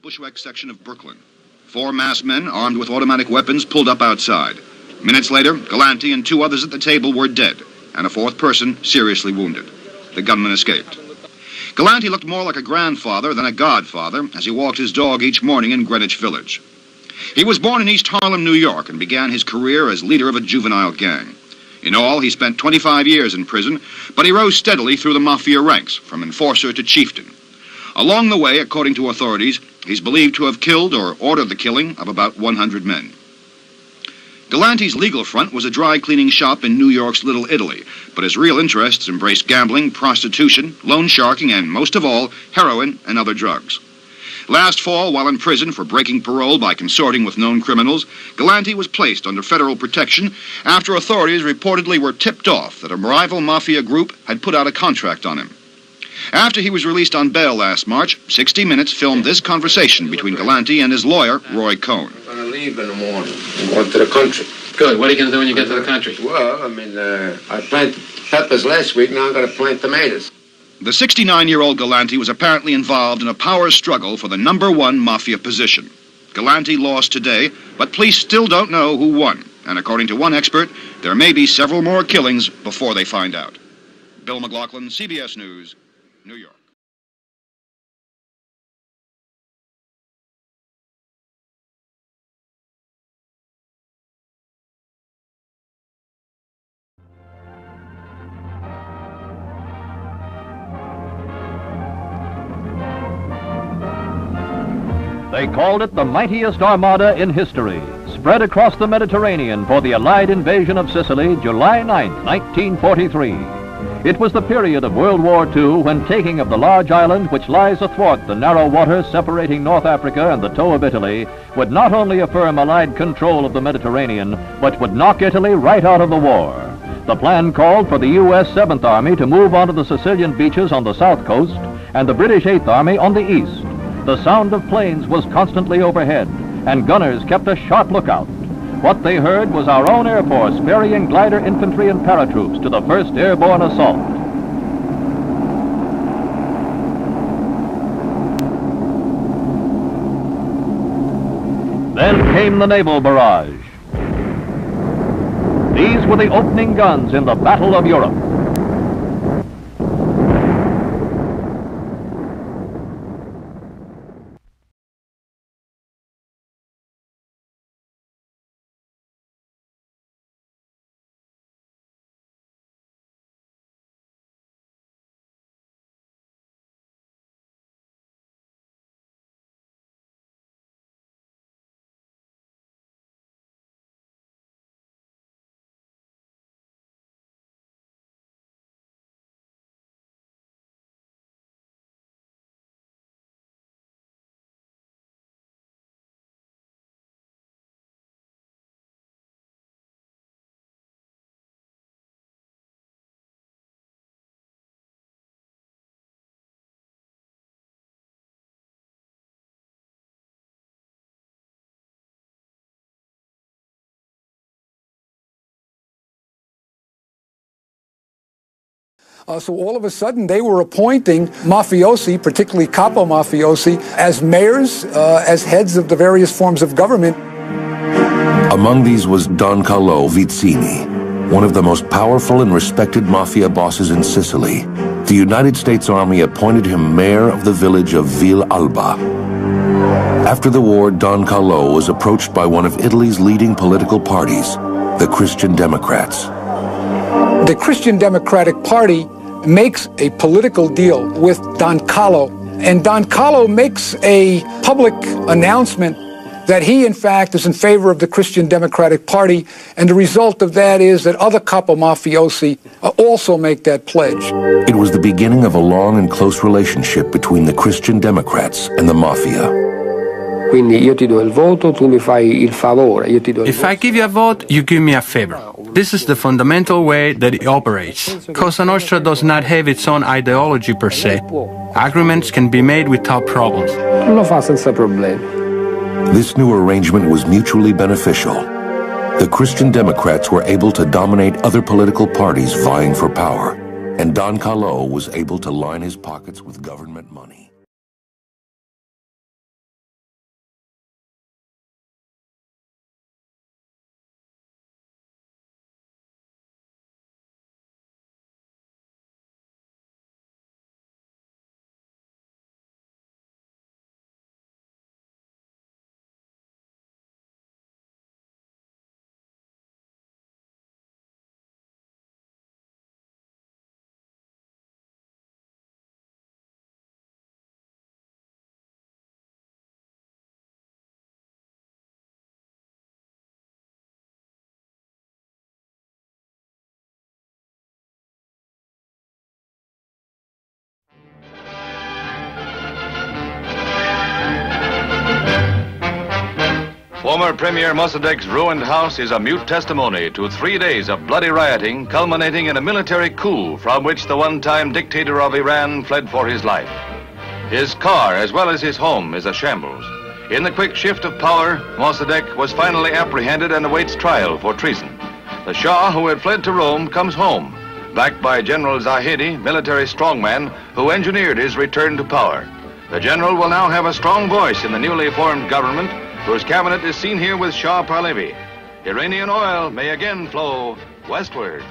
Bushwick section of Brooklyn. 4 masked men armed with automatic weapons pulled up outside. Minutes later, Galante and 2 others at the table were dead, and a 4th person seriously wounded. The gunman escaped. Galante looked more like a grandfather than a godfather as he walked his dog each morning in Greenwich Village. He was born in East Harlem, New York, and began his career as leader of a juvenile gang. In all, he spent 25 years in prison, but he rose steadily through the mafia ranks, from enforcer to chieftain. Along the way, according to authorities, he's believed to have killed or ordered the killing of about 100 men. Galante's legal front was a dry cleaning shop in New York's Little Italy, but his real interests embraced gambling, prostitution, loan sharking, and most of all, heroin and other drugs. Last fall, while in prison for breaking parole by consorting with known criminals, Galante was placed under federal protection after authorities reportedly were tipped off that a rival mafia group had put out a contract on him. After he was released on bail last March, 60 Minutes filmed this conversation between Galante and his lawyer, Roy Cohn. I'm going to leave in the morning. I'm going to the country. Good. What are you going to do when you get to the country? Well, I planted peppers last week. Now I'm going to plant tomatoes. The 69-year-old Galante was apparently involved in a power struggle for the #1 mafia position. Galante lost today, but police still don't know who won. And according to one expert, there may be several more killings before they find out. Bill McLaughlin, CBS News, New York. They called it the mightiest armada in history, spread across the Mediterranean for the Allied invasion of Sicily, July 9, 1943. It was the period of World War II when taking of the large island which lies athwart the narrow waters separating North Africa and the toe of Italy would not only affirm Allied control of the Mediterranean, but would knock Italy right out of the war. The plan called for the U.S. 7th Army to move onto the Sicilian beaches on the south coast and the British 8th Army on the east. The sound of planes was constantly overhead, and gunners kept a sharp lookout. What they heard was our own Air Force ferrying glider infantry and paratroops to the 1st Airborne Assault. Then came the naval barrage. These were the opening guns in the Battle of Europe. So all of a sudden, they were appointing mafiosi, particularly capo mafiosi, as mayors, as heads of the various forms of government. Among these was Don Carlo Vizzini, one of the most powerful and respected mafia bosses in Sicily. The United States Army appointed him mayor of the village of Ville Alba. After the war, Don Carlo was approached by one of Italy's leading political parties, the Christian Democrats. The Christian Democratic Party makes a political deal with Don Carlo, and Don Carlo makes a public announcement that he, in fact, is in favor of the Christian Democratic Party, and the result of that is that other capo mafiosi also make that pledge. It was the beginning of a long and close relationship between the Christian Democrats and the Mafia. If I give you a vote, you give me a favor. This is the fundamental way that it operates. Cosa Nostra does not have its own ideology per se. Agreements can be made without problems. This new arrangement was mutually beneficial. The Christian Democrats were able to dominate other political parties vying for power, and Don Carlo was able to line his pockets with government money. Former Premier Mossadegh's ruined house is a mute testimony to 3 days of bloody rioting, culminating in a military coup from which the one-time dictator of Iran fled for his life. His car, as well as his home, is a shambles. In the quick shift of power, Mossadegh was finally apprehended and awaits trial for treason. The Shah, who had fled to Rome, comes home, backed by General Zahedi, military strongman, who engineered his return to power. The general will now have a strong voice in the newly formed government, whose cabinet is seen here with Shah Pahlavi. Iranian oil may again flow westward.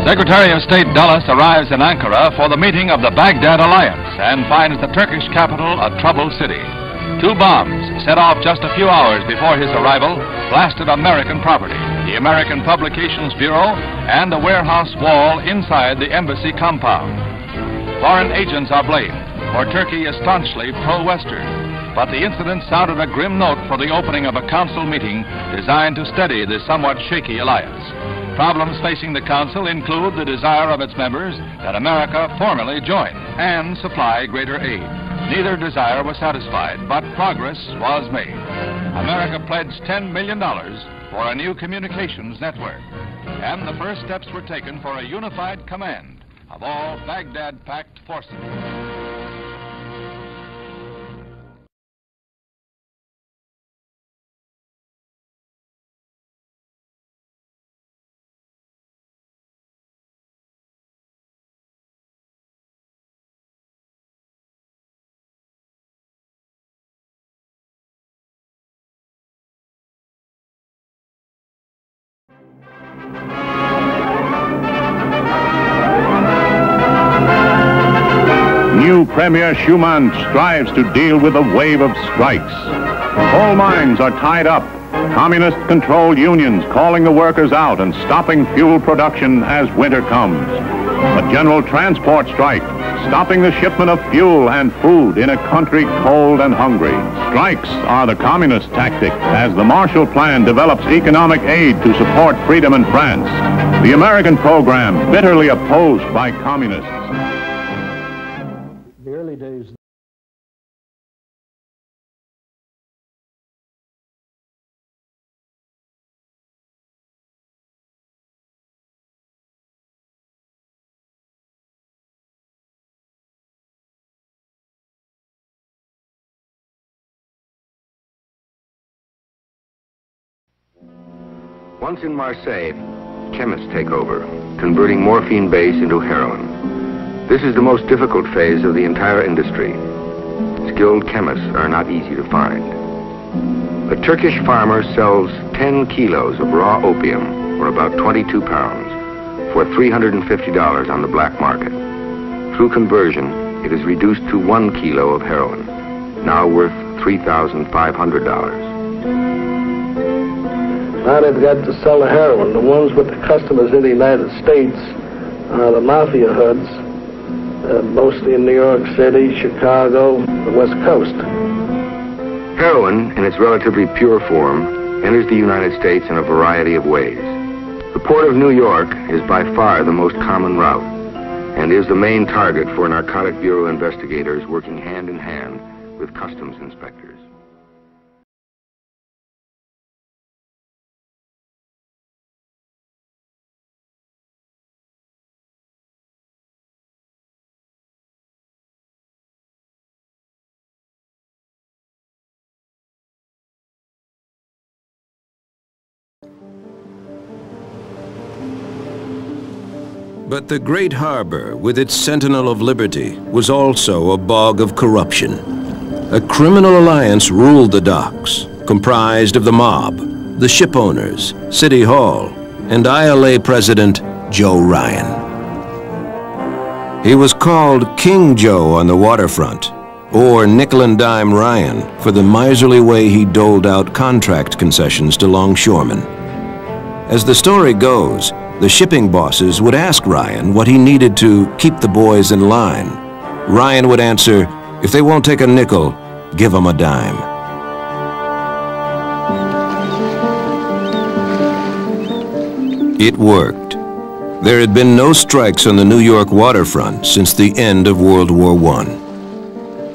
Secretary of State Dulles arrives in Ankara for the meeting of the Baghdad Alliance and finds the Turkish capital a troubled city. 2 bombs, set off just a few hours before his arrival, blasted American property, the American Publications Bureau, and a warehouse wall inside the embassy compound. Foreign agents are blamed, for Turkey is staunchly pro-Western. But the incident sounded a grim note for the opening of a council meeting designed to steady the somewhat shaky alliance. Problems facing the council include the desire of its members that America formally join and supply greater aid. Neither desire was satisfied, but progress was made. America pledged $10 million for a new communications network, and the first steps were taken for a unified command of all Baghdad Pact forces. New Premier Schumann strives to deal with a wave of strikes. Coal mines are tied up. Communist-controlled unions calling the workers out and stopping fuel production as winter comes. A general transport strike, stopping the shipment of fuel and food in a country cold and hungry. Strikes are the communist tactic as the Marshall Plan develops economic aid to support freedom in France. The American program bitterly opposed by communists. The early days. Once in Marseille, chemists take over, converting morphine base into heroin. This is the most difficult phase of the entire industry. Skilled chemists are not easy to find. A Turkish farmer sells 10 kilos of raw opium, or about 22 pounds, for $350 on the black market. Through conversion, it is reduced to 1 kilo of heroin, now worth $3,500. Now they've got to sell the heroin. The ones with the customers in the United States are the mafia hoods, mostly in New York City, Chicago, the West Coast. Heroin, in its relatively pure form, enters the United States in a variety of ways. The port of New York is by far the most common route and is the main target for Narcotic Bureau investigators working hand in hand with customs inspectors. But the great harbor, with its sentinel of liberty, was also a bog of corruption. A criminal alliance ruled the docks, comprised of the mob, the ship owners, City Hall, and ILA President Joe Ryan. He was called King Joe on the waterfront, or Nickel and Dime Ryan, for the miserly way he doled out contract concessions to longshoremen. As the story goes, the shipping bosses would ask Ryan what he needed to keep the boys in line. Ryan would answer, "If they won't take a nickel, give them a dime." It worked. There had been no strikes on the New York waterfront since the end of World War I.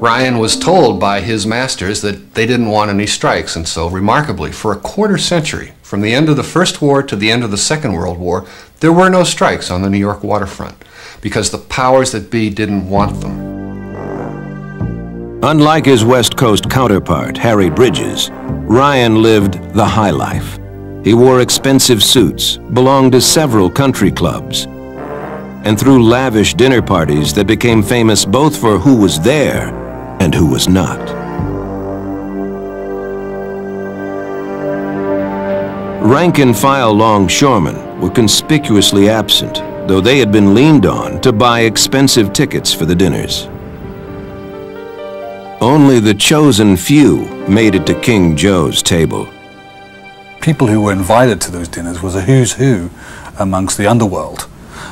Ryan was told by his masters that they didn't want any strikes, and so, remarkably, for a quarter century, from the end of the First War to the end of the Second World War, there were no strikes on the New York waterfront, because the powers that be didn't want them. Unlike his West Coast counterpart, Harry Bridges, Ryan lived the high life. He wore expensive suits, belonged to several country clubs, and threw lavish dinner parties that became famous both for who was there and who was not. Rank-and-file longshoremen were conspicuously absent, though they had been leaned on to buy expensive tickets for the dinners. Only the chosen few made it to King Joe's table. People who were invited to those dinners was a who's who amongst the underworld,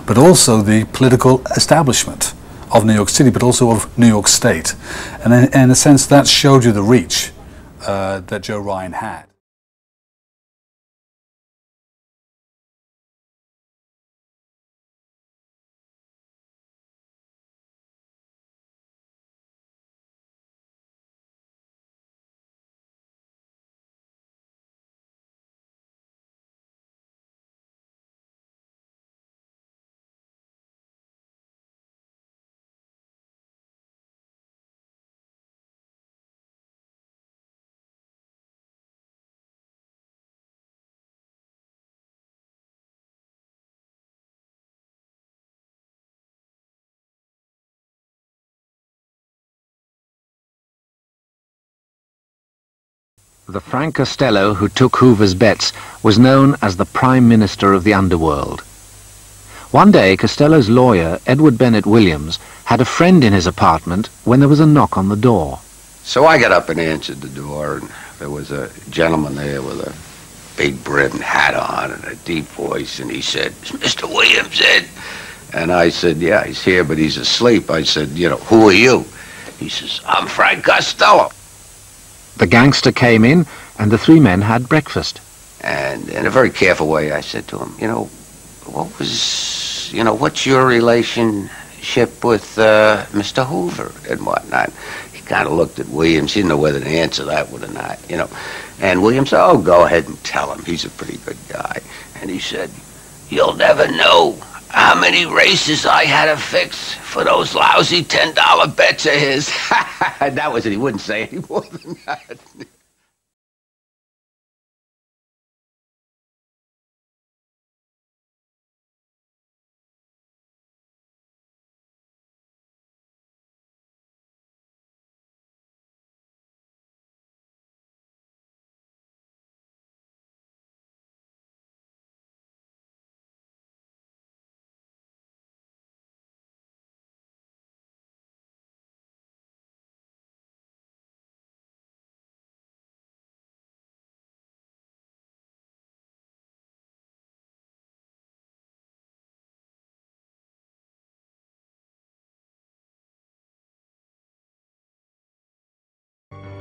but also the political establishment of New York City, but also of New York State. And in a sense, that showed you the reach that Joe Ryan had. The Frank Costello who took Hoover's bets was known as the Prime Minister of the underworld. One day, Costello's lawyer, Edward Bennett Williams, had a friend in his apartment when there was a knock on the door. So I got up and answered the door, and there was a gentleman there with a big brimmed hat on and a deep voice, and he said, "Is Mr. Williams in?" And I said, "Yeah, he's here, but he's asleep." I said, "Who are you?" He says, "I'm Frank Costello." The gangster came in, and the three men had breakfast. And in a very careful way, I said to him, what's your relationship with Mr. Hoover and whatnot? He kind of looked at Williams. He didn't know whether to answer that one or not, And Williams said, "Oh, go ahead and tell him. He's a pretty good guy." And he said, "You'll never know how many races I had to fix for those lousy $10 bets of his." That was it. He wouldn't say any more than that.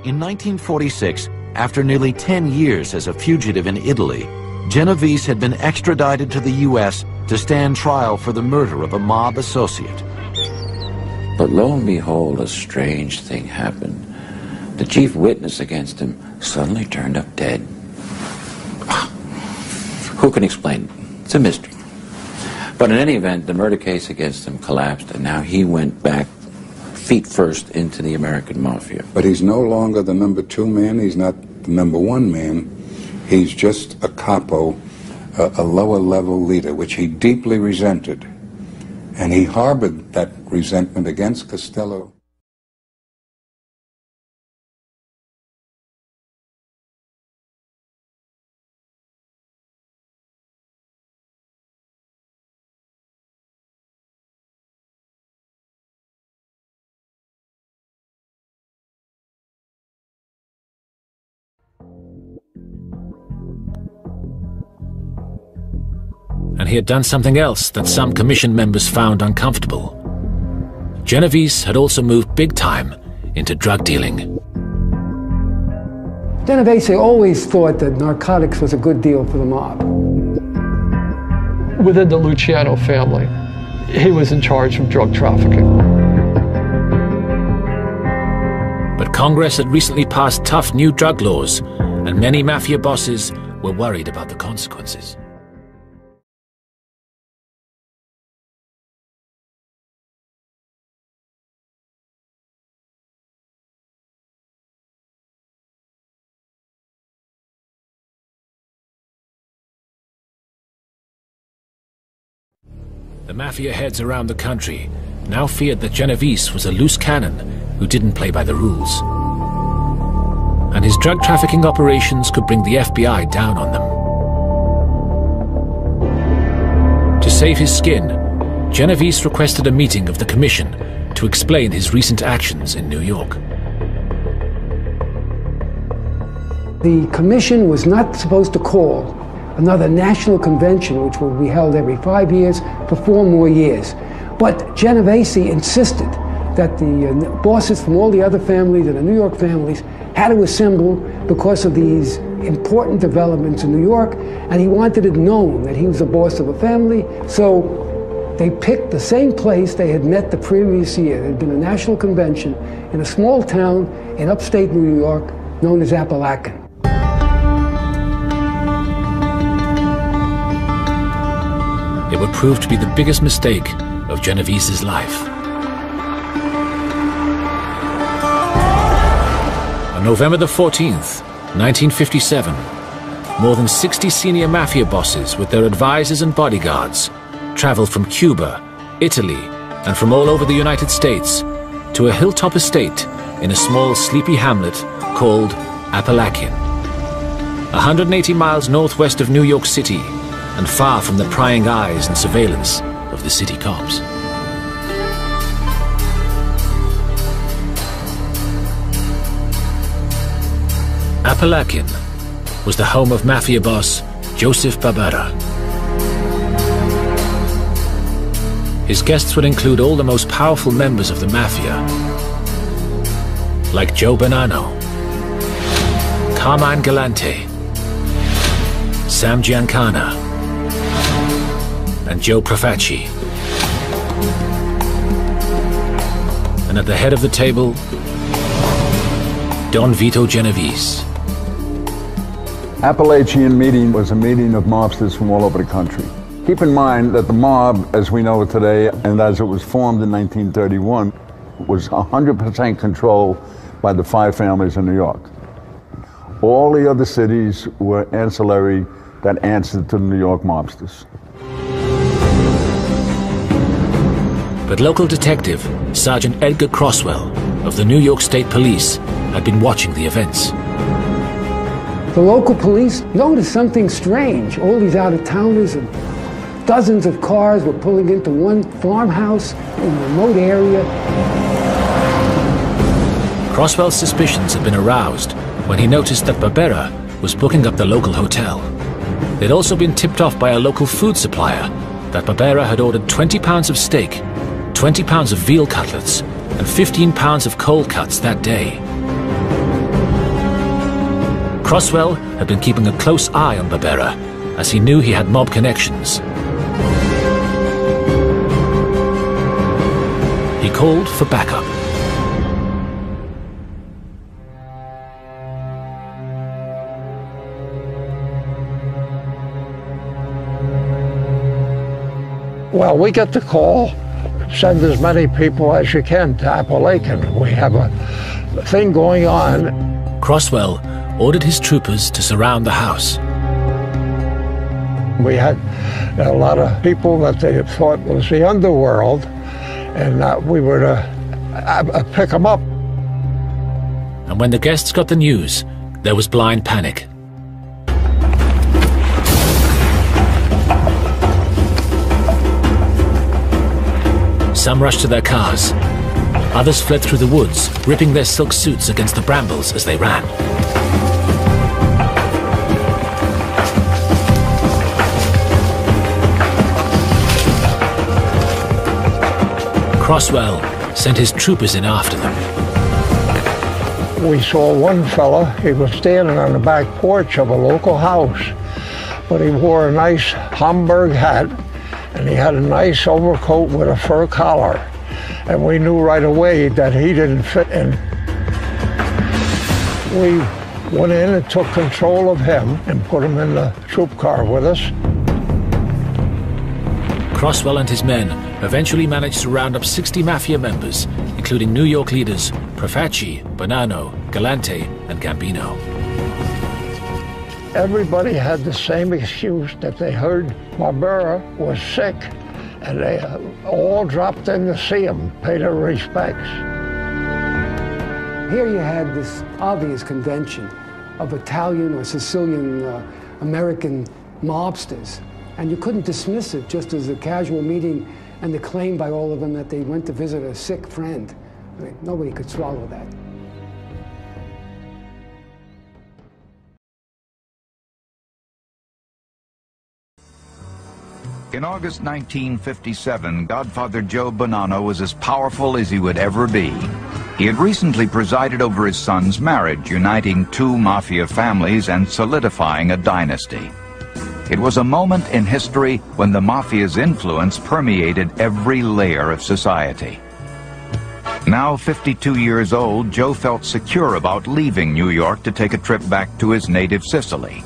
In 1946, after nearly 10 years as a fugitive in Italy, Genovese had been extradited to the U.S. to stand trial for the murder of a mob associate. But lo and behold, a strange thing happened. The chief witness against him suddenly turned up dead. Who can explain it? It's a mystery. But in any event, the murder case against him collapsed, and now he went back feet first into the American Mafia. But he's no longer the number 2 man. He's not the number 1 man. He's just a capo, a lower level leader, which he deeply resented. And he harbored that resentment against Costello. he had done something else that some commission members found uncomfortable. Genovese had also moved big time into drug dealing. Genovese always thought that narcotics was a good deal for the mob. Within the Luciano family, he was in charge of drug trafficking. But Congress had recently passed tough new drug laws, and many mafia bosses were worried about the consequences. The mafia heads around the country now feared that Genovese was a loose cannon who didn't play by the rules. And his drug trafficking operations could bring the FBI down on them. To save his skin, Genovese requested a meeting of the commission to explain his recent actions in New York. The commission was not supposed to call another national convention, which will be held every 5 years for 4 more years. But Genovese insisted that the bosses from all the other families and the New York families had to assemble because of these important developments in New York, and he wanted it known that he was the boss of a family. So they picked the same place they had met the previous year. There had been a national convention in a small town in upstate New York known as Appalachian. It would prove to be the biggest mistake of Genovese's life. On November the 14th, 1957, more than 60 senior mafia bosses with their advisors and bodyguards traveled from Cuba, Italy, and from all over the United States to a hilltop estate in a small sleepy hamlet called Appalachian. 180 miles northwest of New York City, and far from the prying eyes and surveillance of the city cops. Appalachian was the home of mafia boss Joseph Barbera. His guests would include all the most powerful members of the mafia, like Joe Bonanno, Carmine Galante, Sam Giancana, and Joe Profaci. And at the head of the table, Don Vito Genovese. Appalachian meeting was a meeting of mobsters from all over the country. Keep in mind that the mob, as we know it today, and as it was formed in 1931, was 100% controlled by the 5 families in New York. All the other cities were ancillary that answered to the New York mobsters. But local detective Sergeant Edgar Croswell of the New York State Police had been watching the events. The local police noticed something strange. All these out-of-towners and dozens of cars were pulling into one farmhouse in a remote area. Croswell's suspicions had been aroused when he noticed that Barbera was booking up the local hotel. They'd also been tipped off by a local food supplier that Barbera had ordered 20 pounds of steak, 20 pounds of veal cutlets, and 15 pounds of cold cuts that day. Croswell had been keeping a close eye on Barbera, as he knew he had mob connections. He called for backup. Well, we get the call, send as many people as you can to Appalachian. We have a thing going on. Croswell ordered his troopers to surround the house. We had a lot of people that they thought was the underworld, and we were to pick them up. And when the guests got the news, there was blind panic. Some rushed to their cars. Others fled through the woods, ripping their silk suits against the brambles as they ran. Croswell sent his troopers in after them. We saw one fella, he was standing on the back porch of a local house, but he wore a nice Homburg hat, and he had a nice overcoat with a fur collar. And we knew right away that he didn't fit in. We went in and took control of him and put him in the troop car with us. Croswell and his men eventually managed to round up 60 Mafia members, including New York leaders Profaci, Bonanno, Galante, and Gambino. Everybody had the same excuse, that they heard Barbera was sick, and they all dropped in to see him, pay their respects. Here you had this obvious convention of Italian or Sicilian American mobsters, and you couldn't dismiss it just as a casual meeting and the claim by all of them that they went to visit a sick friend. I mean, nobody could swallow that. In August 1957, Godfather Joe Bonanno was as powerful as he would ever be. He had recently presided over his son's marriage, uniting two mafia families and solidifying a dynasty. It was a moment in history when the mafia's influence permeated every layer of society. Now 52 years old, Joe felt secure about leaving New York to take a trip back to his native Sicily.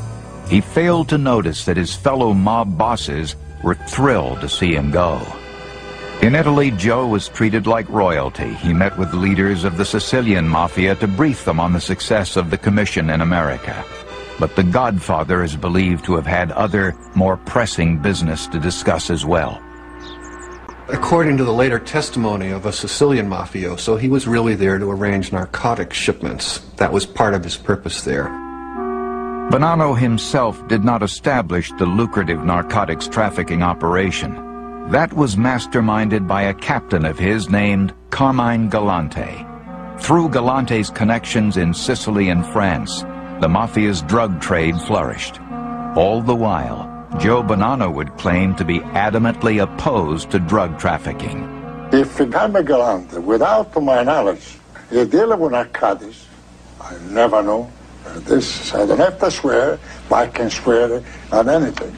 He failed to notice that his fellow mob bosses were thrilled to see him go. In Italy, Joe was treated like royalty. He met with leaders of the Sicilian Mafia to brief them on the success of the commission in America. But the Godfather is believed to have had other, more pressing business to discuss as well. According to the later testimony of a Sicilian mafioso, he was really there to arrange narcotic shipments. That was part of his purpose there. Bonanno himself did not establish the lucrative narcotics trafficking operation. That was masterminded by a captain of his named Carmine Galante. Through Galante's connections in Sicily and France, the Mafia's drug trade flourished. All the while, Joe Bonanno would claim to be adamantly opposed to drug trafficking. If Carmine Galante, without my knowledge, is dealing with narcotics, I never know. This, I don't have to swear, but I can swear on anything.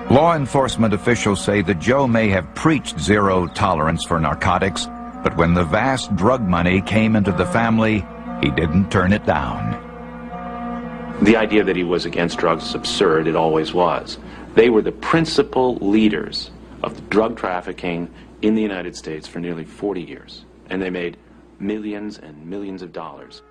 Law enforcement officials say that Joe may have preached zero tolerance for narcotics, but when the vast drug money came into the family, he didn't turn it down. The idea that he was against drugs is absurd. It always was. They were the principal leaders of drug trafficking in the United States for nearly 40 years, and they made millions and millions of dollars.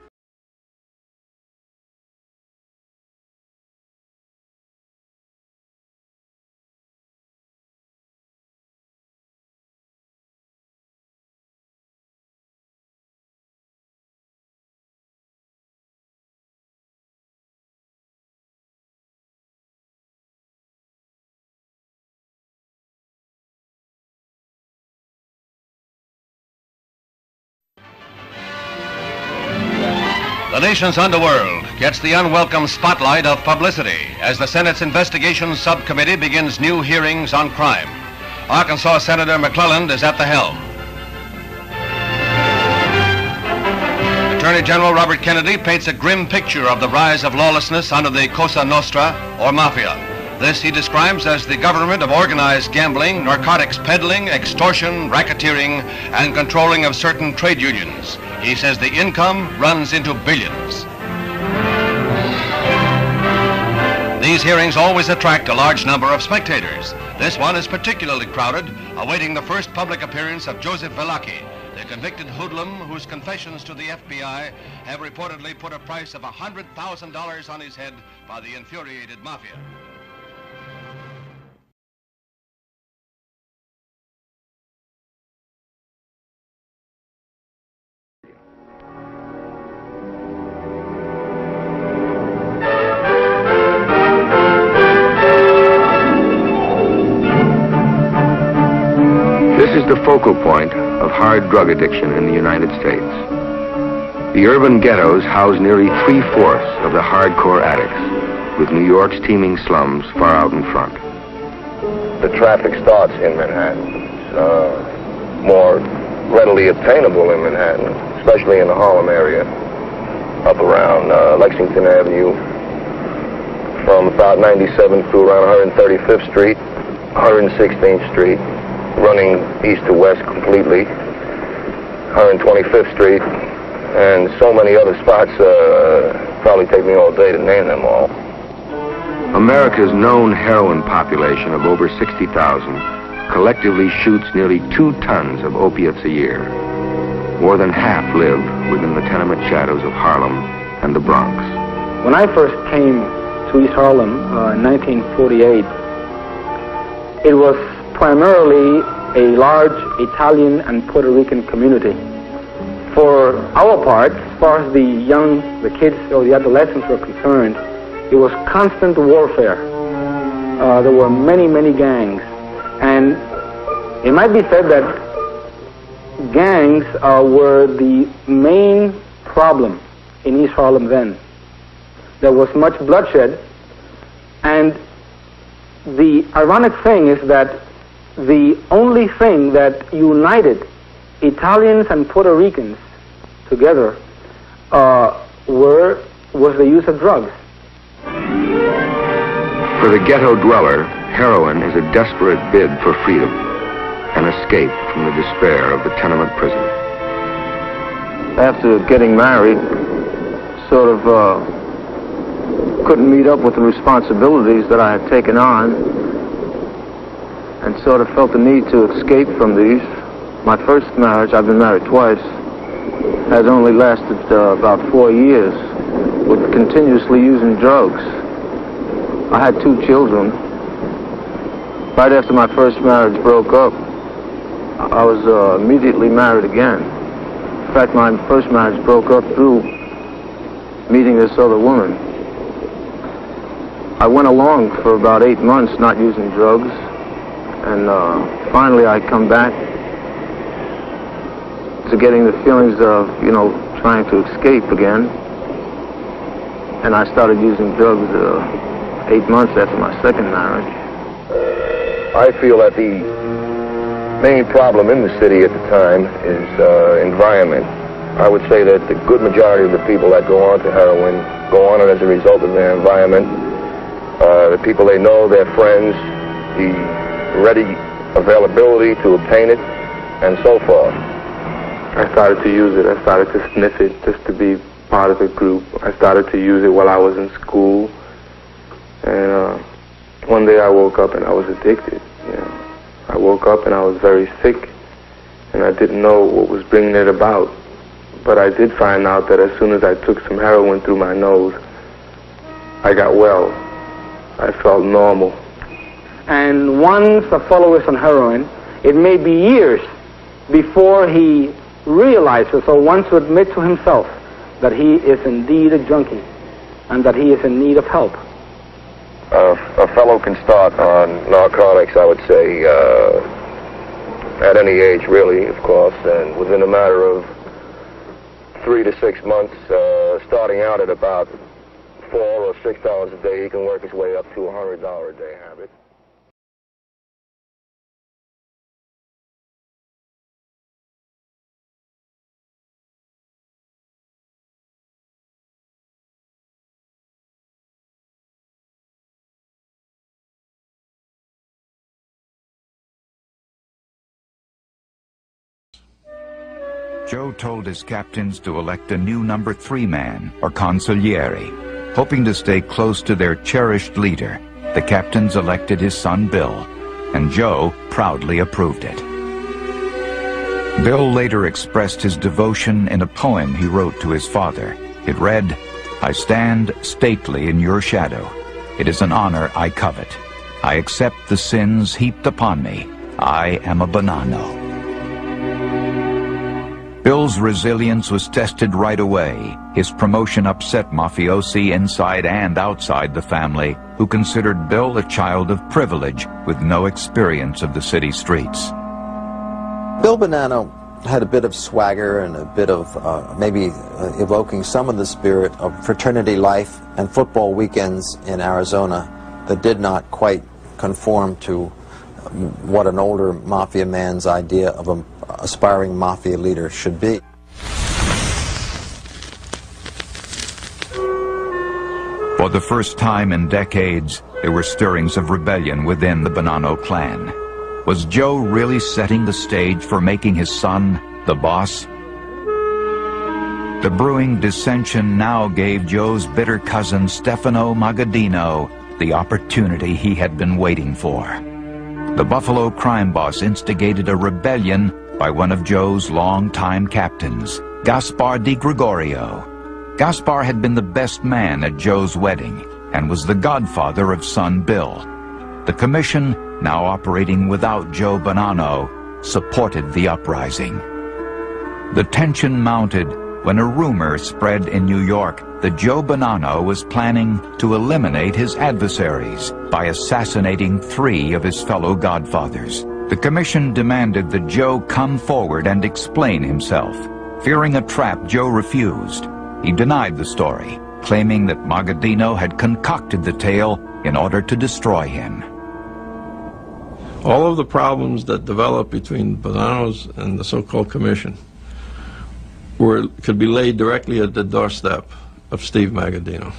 The nation's underworld gets the unwelcome spotlight of publicity as the Senate's Investigations Subcommittee begins new hearings on crime. Arkansas Senator McClelland is at the helm. Attorney General Robert Kennedy paints a grim picture of the rise of lawlessness under the Cosa Nostra, or Mafia. This he describes as the government of organized gambling, narcotics peddling, extortion, racketeering, and controlling of certain trade unions. He says the income runs into billions. These hearings always attract a large number of spectators. This one is particularly crowded, awaiting the first public appearance of Joseph Velaki, the convicted hoodlum whose confessions to the FBI have reportedly put a price of $100,000 on his head by the infuriated Mafia. This is the focal point of hard drug addiction in the United States. The urban ghettos house nearly 3/4 of the hardcore addicts, with New York's teeming slums far out in front. The traffic starts in Manhattan. So more readily obtainable in Manhattan, especially in the Harlem area, up around Lexington Avenue, from about 97th to around 135th Street, 116th Street, running east to west completely, 125th Street, and so many other spots. Probably take me all day to name them all. America's known heroin population of over 60,000 collectively shoots nearly 2 tons of opiates a year. More than half live within the tenement shadows of Harlem and the Bronx. When I first came to East Harlem in 1948, it was primarily a large Italian and Puerto Rican community. For our part, as far as the kids or the adolescents were concerned, it was constant warfare. There were many, many gangs. And it might be said that gangs were the main problem in East Harlem then. There was much bloodshed, and the ironic thing is that the only thing that united Italians and Puerto Ricans together was the use of drugs. For the ghetto dweller, heroin is a desperate bid for freedom, an escape from the despair of the tenement prison. After getting married, sort of couldn't meet up with the responsibilities that I had taken on, and sort of felt the need to escape from these. My first marriage, I've been married twice, has only lasted about 4 years, with continuously using drugs. I had 2 children. Right after my first marriage broke up, I was immediately married again. In fact, my first marriage broke up through meeting this other woman. I went along for about 8 months not using drugs, and finally I come back to getting the feelings of, trying to escape again. And I started using drugs 8 months after my second marriage. I feel that the main problem in the city at the time is environment. I would say that the good majority of the people that go on to heroin go on it as a result of their environment. The people they know, their friends, the ready availability to obtain it, and so forth. I started to use it. I started to sniff it just to be part of a group. I started to use it while I was in school. And one day I woke up and I was addicted. I woke up and I was very sick, and I didn't know what was bringing it about. But I did find out that as soon as I took some heroin through my nose, I got well. I felt normal. And once a fellow is on heroin, it may be years before he realizes or wants to admit to himself that he is indeed a junkie and that he is in need of help. A fellow can start on narcotics, I would say, at any age, really, of course, and within a matter of 3 to 6 months, starting out at about $4 or $6 a day, he can work his way up to a $100 a day habit. Joe told his captains to elect a new number 3 man, or consigliere. Hoping to stay close to their cherished leader, the captains elected his son Bill, and Joe proudly approved it. Bill later expressed his devotion in a poem he wrote to his father. It read, "I stand stately in your shadow. It is an honor I covet. I accept the sins heaped upon me. I am a Bonanno." Bill's resilience was tested right away. His promotion upset mafiosi inside and outside the family, who considered Bill a child of privilege with no experience of the city streets. Bill Bonanno had a bit of swagger and a bit of maybe evoking some of the spirit of fraternity life and football weekends in Arizona that did not quite conform to what an older mafia man's idea of aspiring mafia leader should be. For the first time in decades, there were stirrings of rebellion within the Bonanno clan. Was Joe really setting the stage for making his son the boss? The brewing dissension now gave Joe's bitter cousin Stefano Magaddino the opportunity he had been waiting for. The Buffalo crime boss instigated a rebellion by one of Joe's longtime captains, Gaspar Di Gregorio. Gaspar had been the best man at Joe's wedding and was the godfather of son Bill. The commission, now operating without Joe Bonanno, supported the uprising. The tension mounted when a rumor spread in New York that Joe Bonanno was planning to eliminate his adversaries by assassinating 3 of his fellow godfathers. The commission demanded that Joe come forward and explain himself. Fearing a trap, Joe refused. He denied the story, claiming that Magaddino had concocted the tale in order to destroy him. All of the problems that developed between Bonanno's and the so-called commission could be laid directly at the doorstep of Steve Magaddino.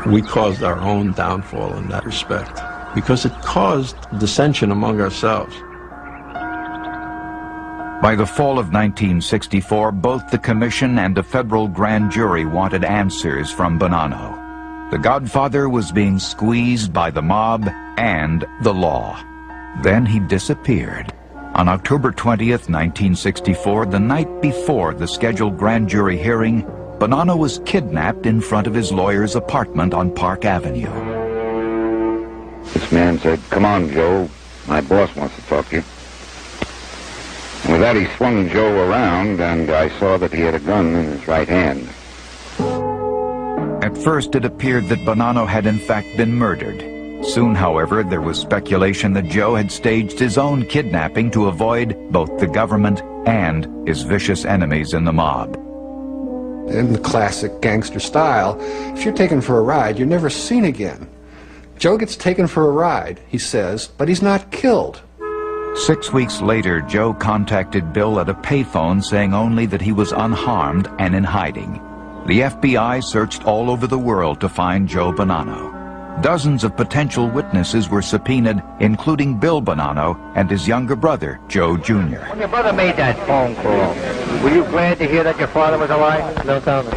We caused our own downfall in that respect because it caused dissension among ourselves. By the fall of 1964, both the commission and a federal grand jury wanted answers from Bonanno. The godfather was being squeezed by the mob and the law. Then he disappeared. On October 20th, 1964, the night before the scheduled grand jury hearing, Bonanno was kidnapped in front of his lawyer's apartment on Park Avenue. This man said, "Come on, Joe. My boss wants to talk to you." And with that, he swung Joe around, and I saw that he had a gun in his right hand. At first, it appeared that Bonanno had in fact been murdered. Soon, however, there was speculation that Joe had staged his own kidnapping to avoid both the government and his vicious enemies in the mob. In the classic gangster style, if you're taken for a ride, you're never seen again. Joe gets taken for a ride, he says, but he's not killed. 6 weeks later, Joe contacted Bill at a payphone saying only that he was unharmed and in hiding. The FBI searched all over the world to find Joe Bonanno. Dozens of potential witnesses were subpoenaed, including Bill Bonanno and his younger brother, Joe Jr. When your brother made that phone call, were you glad to hear that your father was alive? No, tell me.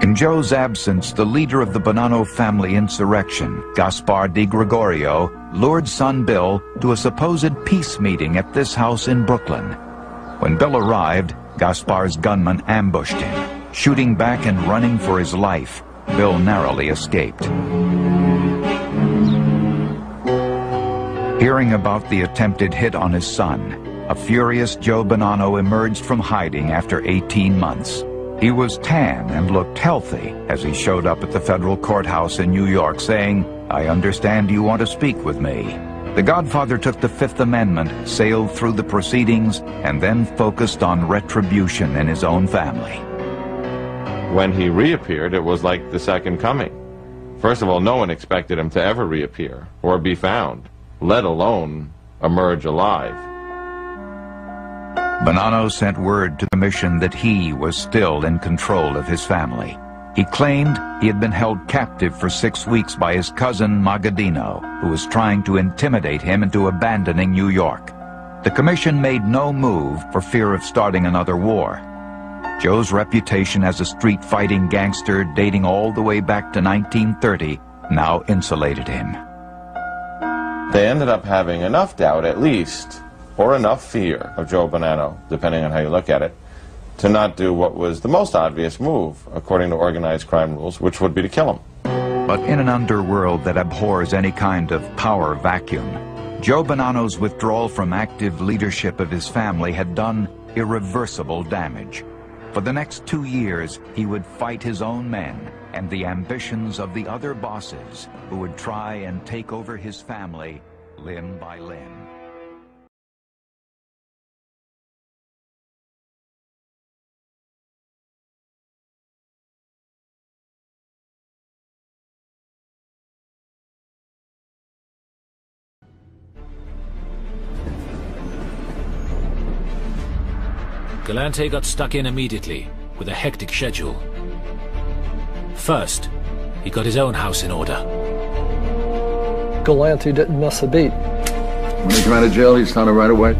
In Joe's absence, the leader of the Bonanno family insurrection, Gaspar Di Gregorio, lured son Bill to a supposed peace meeting at this house in Brooklyn. When Bill arrived, Gaspar's gunman ambushed him. Shooting back and running for his life, Bill narrowly escaped. Hearing about the attempted hit on his son, a furious Joe Bonanno emerged from hiding after 18 months. He was tan and looked healthy as he showed up at the federal courthouse in New York saying, "I understand you want to speak with me." The Godfather took the Fifth Amendment, sailed through the proceedings, and then focused on retribution in his own family. When he reappeared, it was like the second coming. First of all, no one expected him to ever reappear or be found, let alone emerge alive. Bonanno sent word to the commission that he was still in control of his family. He claimed he had been held captive for 6 weeks by his cousin Magaddino, who was trying to intimidate him into abandoning New York. The commission made no move for fear of starting another war. Joe's reputation as a street-fighting gangster dating all the way back to 1930 now insulated him. They ended up having enough doubt, at least, or enough fear of Joe Bonanno, depending on how you look at it, to not do what was the most obvious move, according to organized crime rules, which would be to kill him. But in an underworld that abhors any kind of power vacuum, Joe Bonanno's withdrawal from active leadership of his family had done irreversible damage. For the next 2 years, he would fight his own men and the ambitions of the other bosses who would try and take over his family limb by limb. Galante got stuck in immediately with a hectic schedule. First, he got his own house in order. Galante didn't miss a beat. When he came out of jail, he started right away.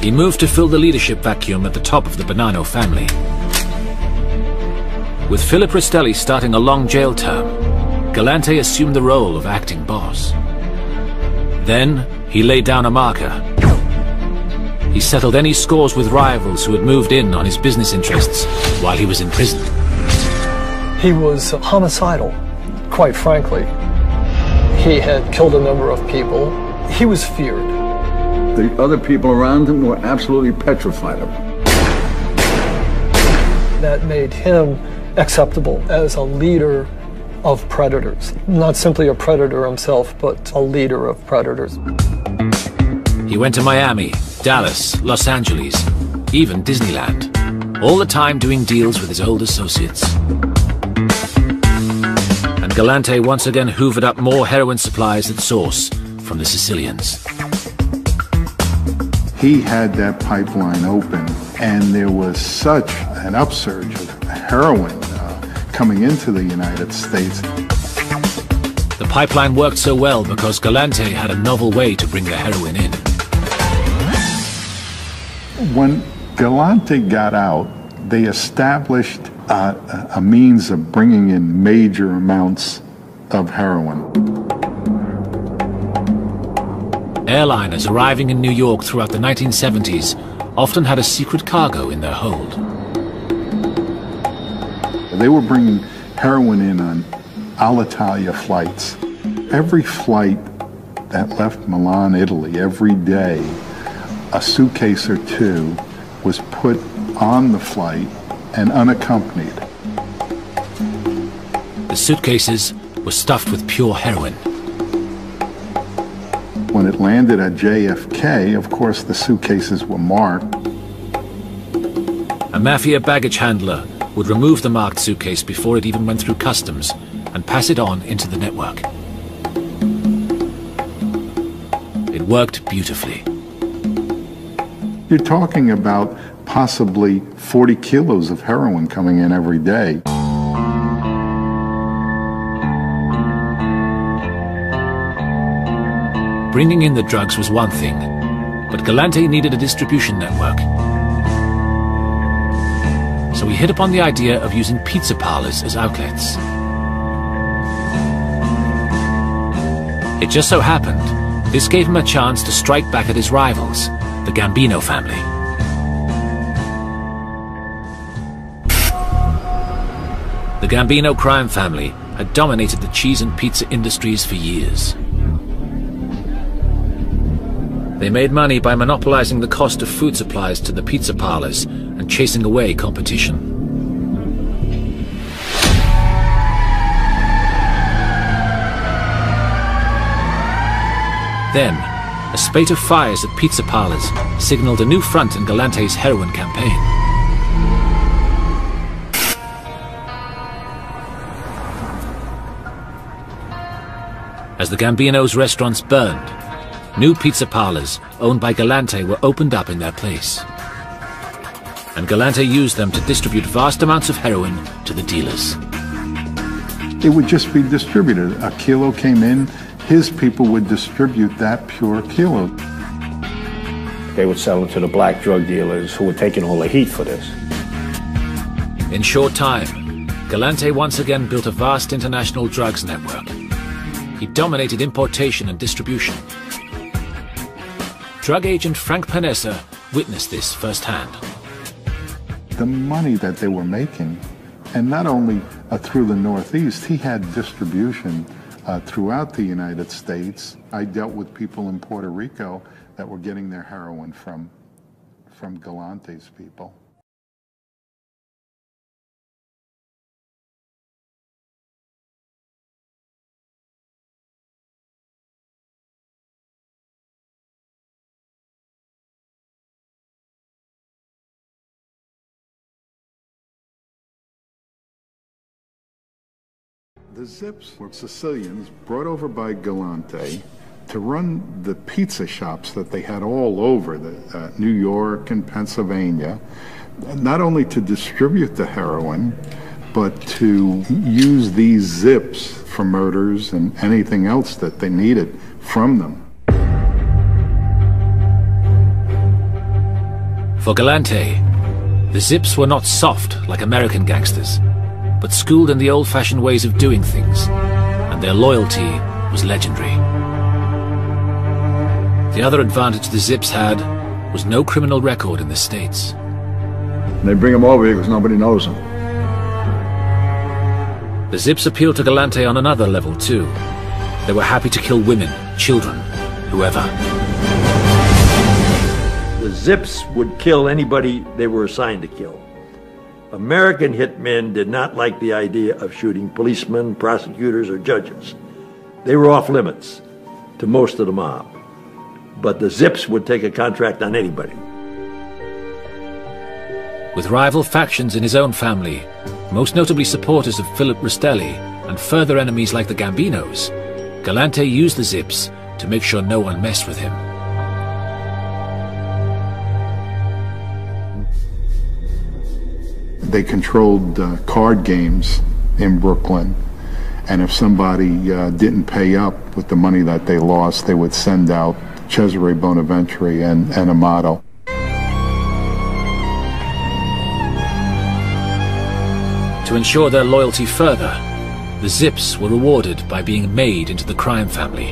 He moved to fill the leadership vacuum at the top of the Bonanno family. With Philip Rastelli starting a long jail term, Galante assumed the role of acting boss. Then, he laid down a marker. He settled any scores with rivals who had moved in on his business interests while he was in prison. He was homicidal, quite frankly. He had killed a number of people. He was feared. The other people around him were absolutely petrified of him. That made him acceptable as a leader of predators. Not simply a predator himself, but a leader of predators. He went to Miami, Dallas, Los Angeles, even Disneyland, all the time doing deals with his old associates. And Galante once again hoovered up more heroin supplies at source from the Sicilians. He had that pipeline open, and there was such an upsurge of heroin coming into the United States. The pipeline worked so well because Galante had a novel way to bring the heroin in. When Galante got out, they established a means of bringing in major amounts of heroin. Airliners arriving in New York throughout the 1970s often had a secret cargo in their hold. They were bringing heroin in on Alitalia flights. Every flight that left Milan, Italy, every day, a suitcase or two was put on the flight and unaccompanied. The suitcases were stuffed with pure heroin. When it landed at JFK, of course, the suitcases were marked. A Mafia baggage handler would remove the marked suitcase before it even went through customs and pass it on into the network. It worked beautifully. You're talking about possibly 40 kilos of heroin coming in every day. Bringing in the drugs was one thing, but Galante needed a distribution network. So he hit upon the idea of using pizza parlors as outlets. It just so happened, this gave him a chance to strike back at his rivals, the Gambino family. The Gambino crime family had dominated the cheese and pizza industries for years. They made money by monopolizing the cost of food supplies to the pizza parlors and chasing away competition. Then, a spate of fires at pizza parlors signaled a new front in Galante's heroin campaign. As the Gambino's restaurants burned, new pizza parlors owned by Galante were opened up in their place. And Galante used them to distribute vast amounts of heroin to the dealers. It would just be distributed. A kilo came in, his people would distribute that pure kilo. They would sell it to the black drug dealers who were taking all the heat for this. In short time, Galante once again built a vast international drugs network. He dominated importation and distribution. Drug agent Frank Panessa witnessed this firsthand. The money that they were making, and not only through the Northeast, he had distribution throughout the United States. I dealt with people in Puerto Rico that were getting their heroin from Galante's people. The Zips were Sicilians brought over by Galante to run the pizza shops that they had all over New York and Pennsylvania, not only to distribute the heroin, but to use these zips for murders and anything else that they needed from them. For Galante, the zips were not soft like American gangsters, but schooled in the old-fashioned ways of doing things, and their loyalty was legendary. The other advantage the zips had was no criminal record in the States. And they bring them over here because nobody knows them. The zips appealed to Galante on another level too. They were happy to kill women, children, whoever. The zips would kill anybody they were assigned to kill. American hitmen did not like the idea of shooting policemen, prosecutors, or judges. They were off limits to most of the mob. But the zips would take a contract on anybody. With rival factions in his own family, most notably supporters of Philip Rastelli and further enemies like the Gambinos, Galante used the zips to make sure no one messed with him. They controlled card games in Brooklyn, and if somebody didn't pay up with the money that they lost, they would send out Cesare Bonaventure and Amato. To ensure their loyalty further, the zips were rewarded by being made into the crime family.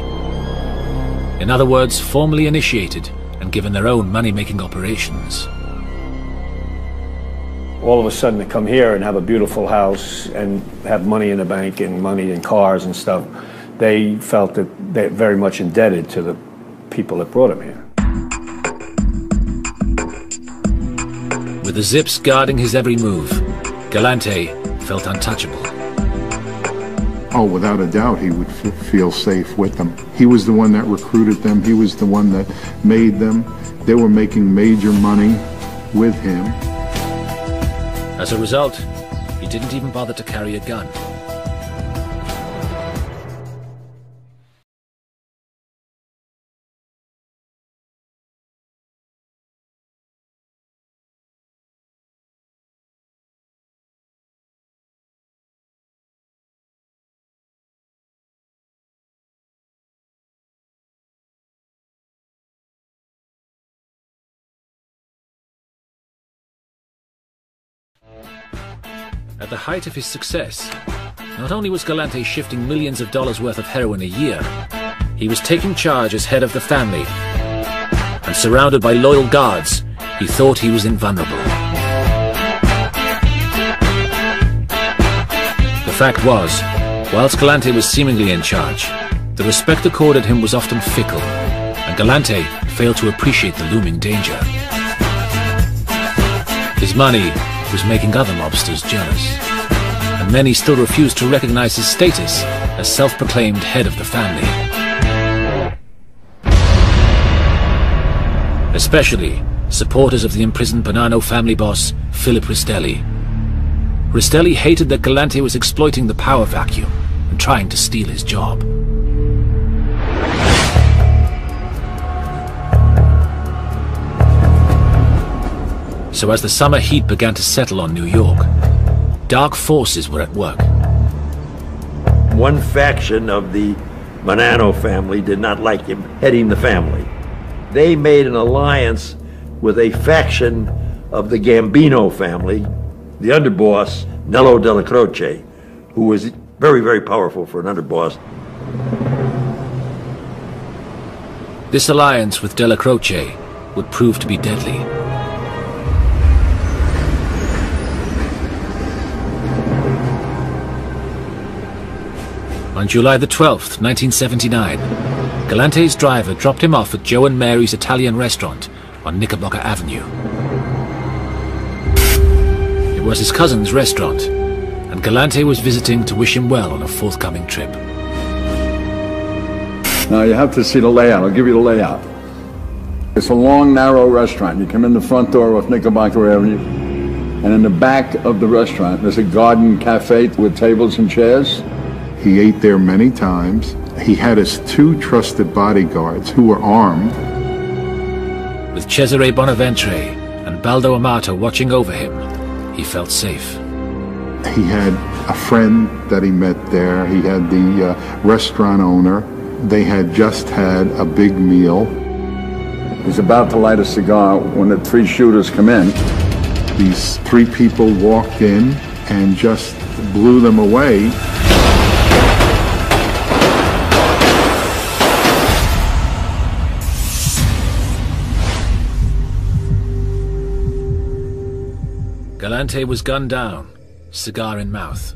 In other words, formally initiated and given their own money-making operations. All of a sudden to come here and have a beautiful house and have money in the bank and money in cars and stuff, they felt that they're very much indebted to the people that brought them here. With the zips guarding his every move, Galante felt untouchable. Oh, without a doubt, he would feel safe with them. He was the one that recruited them. He was the one that made them. They were making major money with him. As a result, he didn't even bother to carry a gun. At the height of his success, not only was Galante shifting millions of dollars worth of heroin a year, he was taking charge as head of the family. And surrounded by loyal guards, he thought he was invulnerable. The fact was, whilst Galante was seemingly in charge, the respect accorded him was often fickle, and Galante failed to appreciate the looming danger. His money was making other mobsters jealous, and many still refused to recognize his status as self-proclaimed head of the family. Especially supporters of the imprisoned Bonanno family boss, Philip Rastelli. Rastelli hated that Galante was exploiting the power vacuum and trying to steal his job. So as the summer heat began to settle on New York, dark forces were at work. One faction of the Bonanno family did not like him heading the family. They made an alliance with a faction of the Gambino family, the underboss, Nello Della Croce, who was very, very powerful for an underboss. This alliance with Della Croce would prove to be deadly. On July the 12th, 1979, Galante's driver dropped him off at Joe and Mary's Italian restaurant on Knickerbocker Avenue. It was his cousin's restaurant, and Galante was visiting to wish him well on a forthcoming trip. Now you have to see the layout. I'll give you the layout. It's a long, narrow restaurant. You come in the front door of Knickerbocker Avenue, and in the back of the restaurant there's a garden cafe with tables and chairs. He ate there many times. He had his 2 trusted bodyguards who were armed. With Cesare Bonaventre and Baldo Amato watching over him, he felt safe. He had a friend that he met there. He had the restaurant owner. They had just had a big meal. He's about to light a cigar when the 3 shooters come in. These 3 people walked in and just blew them away. Galante was gunned down, cigar in mouth.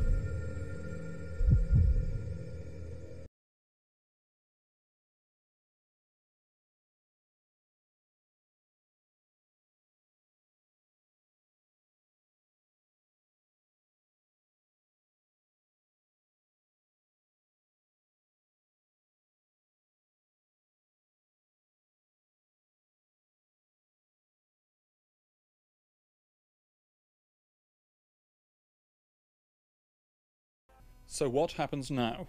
So what happens now?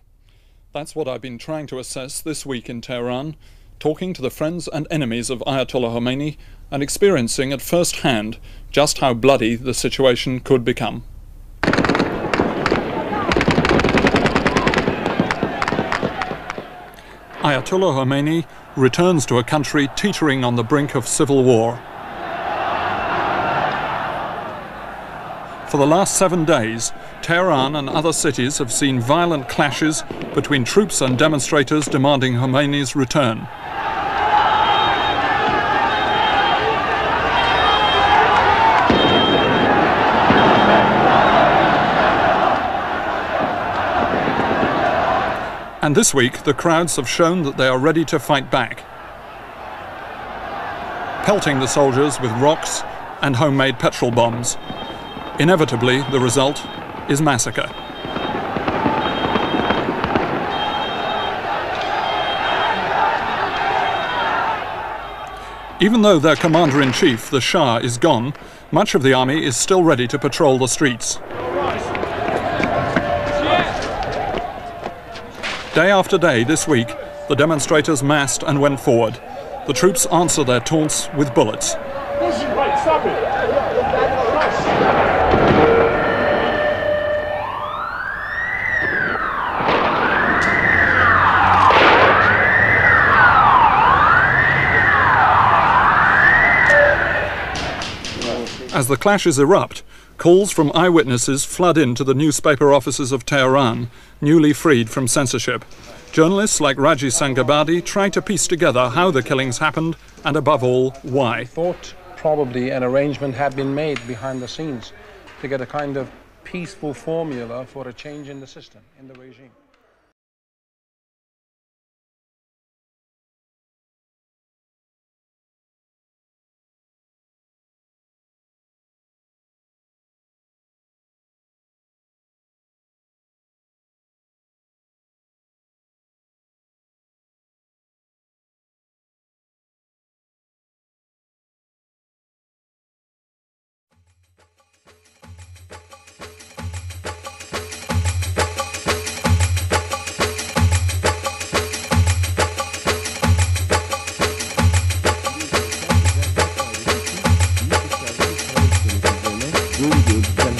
That's what I've been trying to assess this week in Tehran, talking to the friends and enemies of Ayatollah Khomeini and experiencing at first hand just how bloody the situation could become. Ayatollah Khomeini returns to a country teetering on the brink of civil war. For the last 7 days, Tehran and other cities have seen violent clashes between troops and demonstrators demanding Khomeini's return. And this week, the crowds have shown that they are ready to fight back, pelting the soldiers with rocks and homemade petrol bombs. Inevitably, the result is massacre. Even though their commander-in-chief, the Shah, is gone, much of the army is still ready to patrol the streets. Day after day this week, the demonstrators massed and went forward. The troops answer their taunts with bullets. As the clashes erupt, calls from eyewitnesses flood into the newspaper offices of Tehran, newly freed from censorship. Journalists like Raji Sangabadi try to piece together how the killings happened and, above all, why. I thought probably an arrangement had been made behind the scenes to get a kind of peaceful formula for a change in the system, in the regime.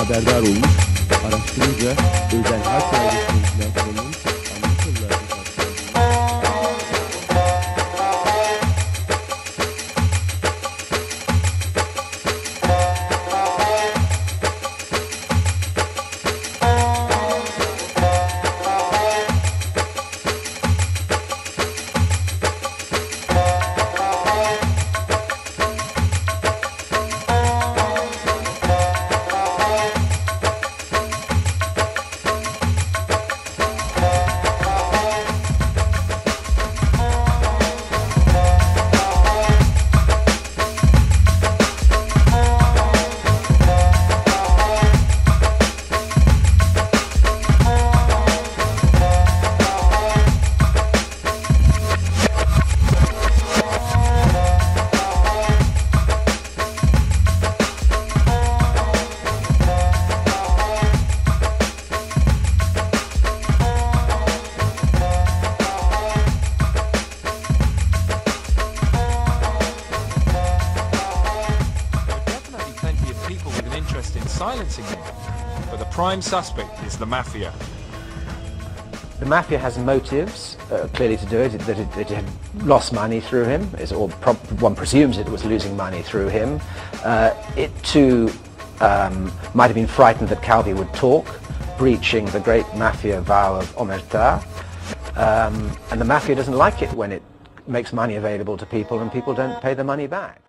Haberdar olmuş, araştırınca özel harp ailesinin planlarının Amerikalılardan him. But the prime suspect is the Mafia. The Mafia has motives, clearly, to do it, that it had lost money through him, one presumes it was losing money through him. It too might have been frightened that Calvi would talk, breaching the great Mafia vow of omertà. And the Mafia doesn't like it when it makes money available to people and people don't pay the money back.